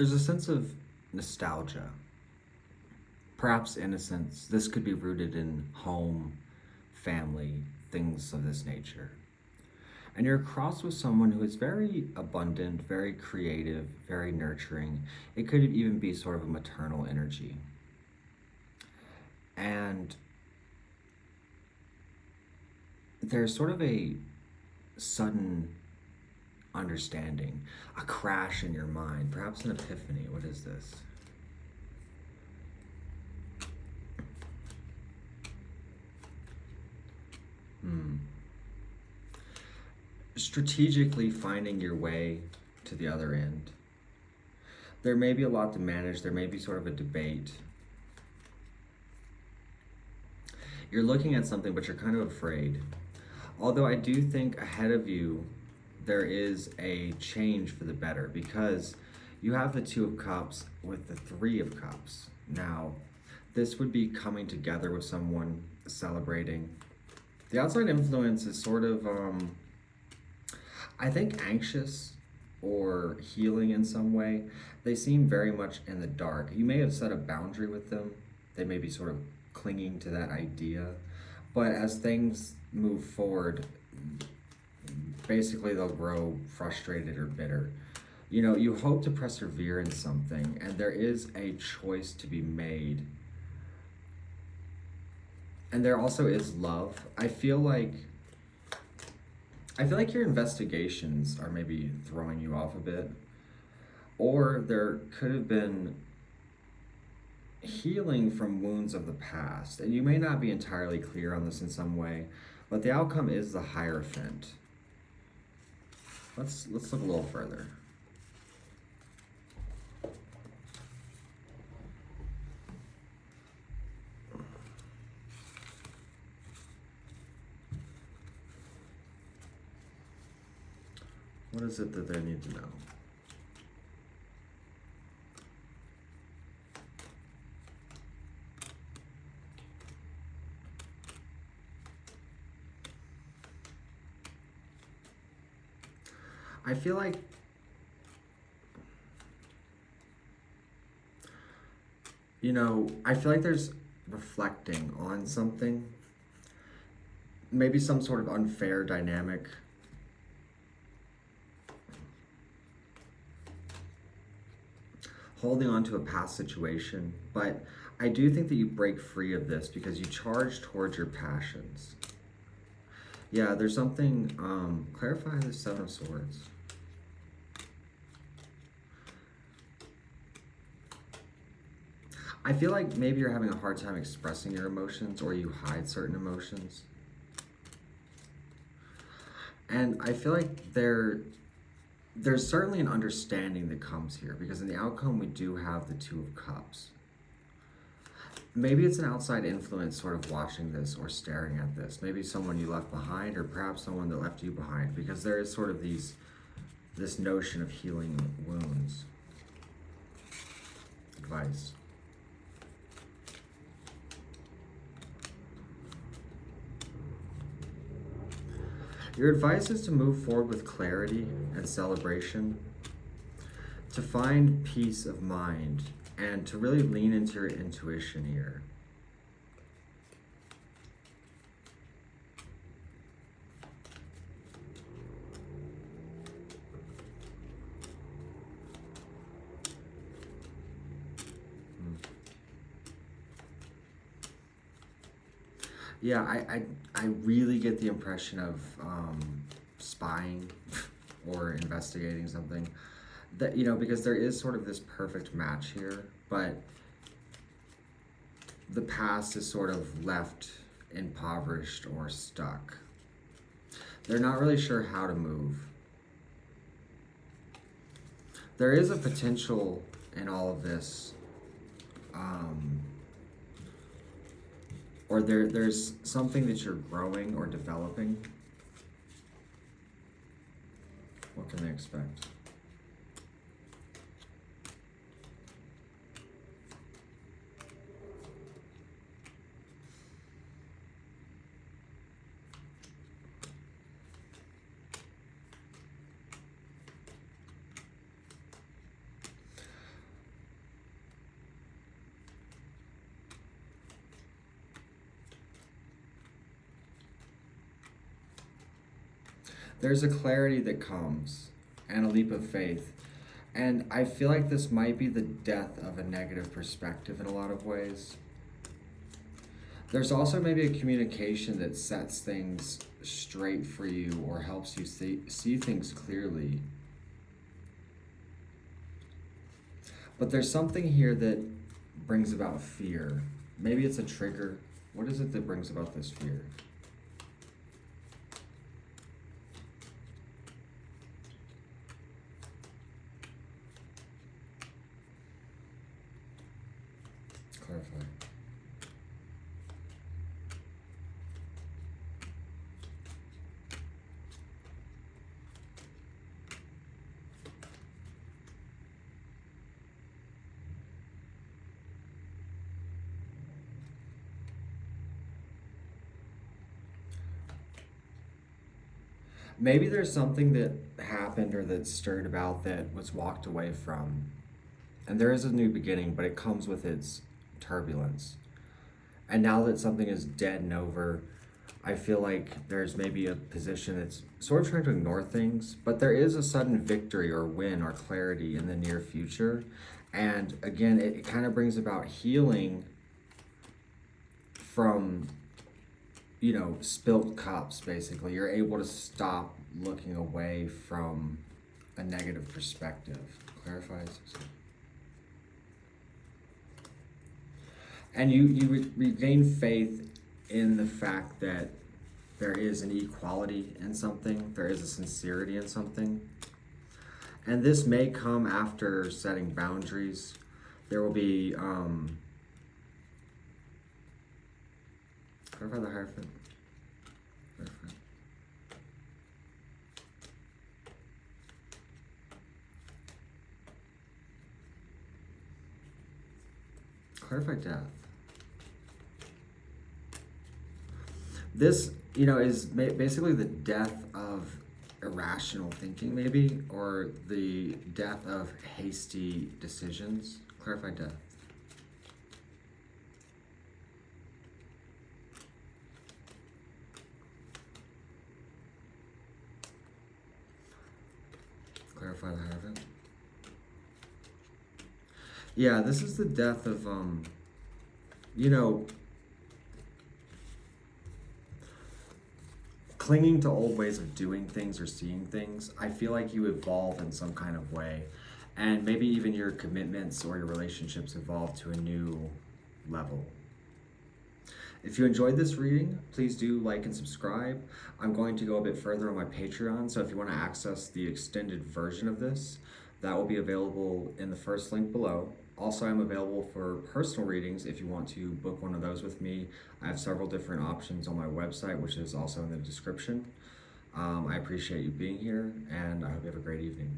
There's a sense of nostalgia, perhaps innocence. This could be rooted in home, family, things of this nature. And you're crossed with someone who is very abundant, very creative, very nurturing. It could even be sort of a maternal energy. And there's sort of a sudden understanding, a crash in your mind, perhaps an epiphany. What is this? Strategically finding your way to the other end. There may be a lot to manage. There may be sort of a debate. You're looking at something, but you're kind of afraid. Although I do think ahead of you, there is a change for the better, because you have the Two of Cups with the Three of Cups. Now, this would be coming together with someone, celebrating. The outside influence is sort of, I think, anxious or healing in some way. They seem very much in the dark. You may have set a boundary with them. They may be sort of clinging to that idea. But as things move forward, basically they'll grow frustrated or bitter. You know, you hope to persevere in something, and there is a choice to be made. And there also is love. I feel like your investigations are maybe throwing you off a bit. Or there could have been healing from wounds of the past. And you may not be entirely clear on this in some way, but the outcome is the Hierophant. Let's look a little further. What is it that they need to know? I feel like there's reflecting on something, maybe some sort of unfair dynamic. Holding on to a past situation, but I do think that you break free of this because you charge towards your passions. Yeah, there's something, clarify the Seven of Swords. I feel like maybe you're having a hard time expressing your emotions, or you hide certain emotions. And I feel like there's certainly an understanding that comes here, because in the outcome we do have the Two of Cups. Maybe it's an outside influence sort of watching this or staring at this. Maybe someone you left behind, or perhaps someone that left you behind, because there is sort of this notion of healing wounds. Advice. Your advice is to move forward with clarity and celebration, to find peace of mind, and to really lean into your intuition here. Yeah, I really get the impression of spying or investigating something. That, because there is sort of this perfect match here, but the past is sort of left impoverished or stuck. They're not really sure how to move. There is a potential in all of this, or there's something that you're growing or developing. What can they expect? There's a clarity that comes and a leap of faith. And I feel like this might be the death of a negative perspective in a lot of ways. There's also maybe a communication that sets things straight for you or helps you see things clearly. But there's something here that brings about fear. Maybe it's a trigger. What is it that brings about this fear? Clarify. Maybe there's something that happened or that's stirred about that was walked away from. And there is a new beginning, but it comes with its turbulence. And now that something is dead and over, I feel like there's maybe a position that's sort of trying to ignore things, but there is a sudden victory or win or clarity in the near future. And again, it kind of brings about healing from, you know, spilt cups, basically. You're able to stop looking away from a negative perspective. Clarifies. And you regain faith in the fact that there is an equality in something, there is a sincerity in something. And this may come after setting boundaries. There will be, clarify the Hierophant. Hierophant. Clarify death. This, you know, is basically the death of irrational thinking, maybe, or the death of hasty decisions. Clarify death. Clarify the Hierophant. Yeah, this is the death of, you know, clinging to old ways of doing things or seeing things. I feel like you evolve in some kind of way, and maybe even your commitments or your relationships evolve to a new level. If you enjoyed this reading, please do like and subscribe. I'm going to go a bit further on my Patreon, so if you want to access the extended version of this, that will be available in the first link below. Also, I'm available for personal readings if you want to book one of those with me. I have several different options on my website, which is also in the description. I appreciate you being here, and I hope you have a great evening.